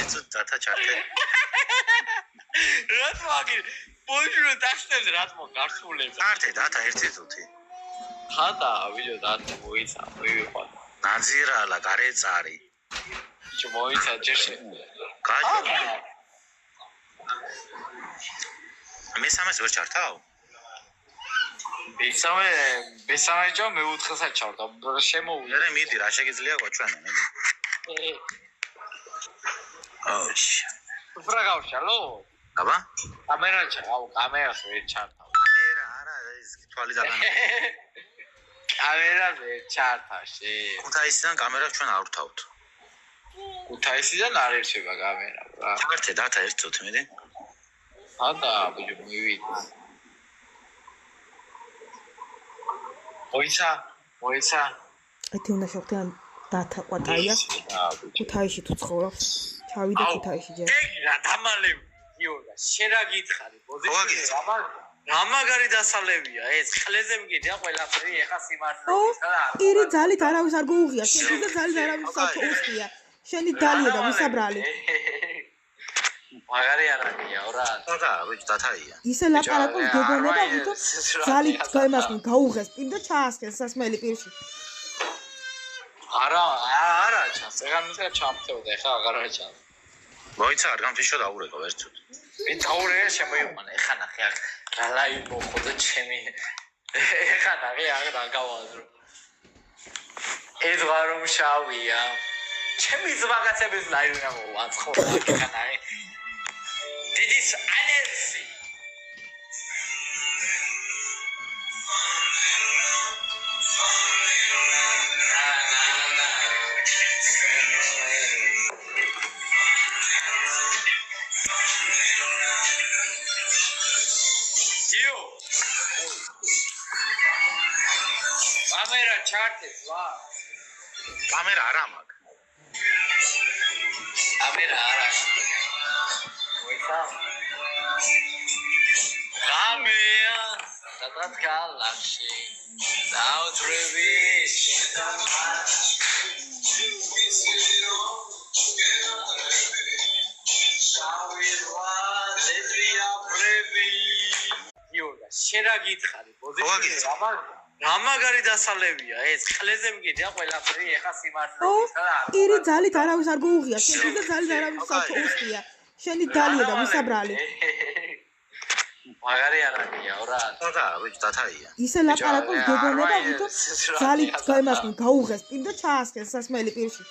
ერთად დათა ჩართე. რა თქმა ბოჟრო დასწრებს რა თქმა გართულებს. ჩართე დათა ერთი წუთი. ხადა ვიდეო დათა მოიცა მივიყვან. ნაზირალა გარეწარი. ბიჭო მოიცა ჯერში. გაჟო. მესამეს ვერ ჩართავ? მესამე ჯო მეუთხესაც ჩავდა. შემოვიდა. მე მიდი რა შეგიძლია გვაჩვენა მიდი. ოშ. უფრო გავშალო? აბა? კამერას ვერ ჩართავ. კამერა არა ის თვალი დაგან. კამერას ვერ ჩართავში. ქუთაისიდან კამერას ჩვენ არ ვთავთ. ქუთაისიდან არ ერჩება კამერა რა. ჩართე დათა ერთ წუთი მიდი. ხადა ბიჭო მივიდა. მოიცა. ეთი უნდა შევხვდიან დათა ყვატაია. ქუთაისში თუ ცხოვრობს. ჩავიდე ქუთაისში ჯერ. ეგ რა დამალები. იორა, შენ რა გითხარი? პოზიცია რა მაგარი დასალებია ეს. ხლეზე მგიდია ყველაფერი ეხა სიმართლეა და ირი ძალით არავის არ გოუღია. შენ და ძალით არავის არ გოუღია. შენი დალია და ვისაბრალი. მაგარი არაა რა. და ბიჭო დათაია. ისე ლაპარაკობს გეგონება ვითომ ძალით გამასკენ გაუღეს პირ და ჩაასხეს სასმელი პირში. არა ჩანს. ეგარ მისგან ჩამწევდა ეხა აღარ ჩანს. მოიცა არ გამთიშო დაურეკო ერთ წუთი. მე დაურეკე შემოიყვანა ეხა ნახე აქ რა ლაივ მოხდა ჩემი. ეხა ნახე აქ რა გავაზრო. ეს ვარომ შავია. ჩემი ზვაგაცების ლაივი რა მოვაწყო ეხა ნახე. This is energy. Camera charted, wow. კამერა არა მაქვს. Camera არა. Camera, სადაც გალახში, დაუძრების შენ რა გითხარი? პოზიცია რა მაგარი დასალებია ეს. ხლეზე მგიდია ყველაფერი ეხა სიმართლეა და ირი ძალით არავის არ გოუღია. შენ და ძალით არავის არ გოუღია. შენი დალია და ვისაბრალი. მაგარი არაა რა. და ბიჭო დათაია. ისე ლაპარაკობს გეგონება ვითომ ძალით გამასკენ გაუღეს პირ და ჩაასხეს სასმელი პირში.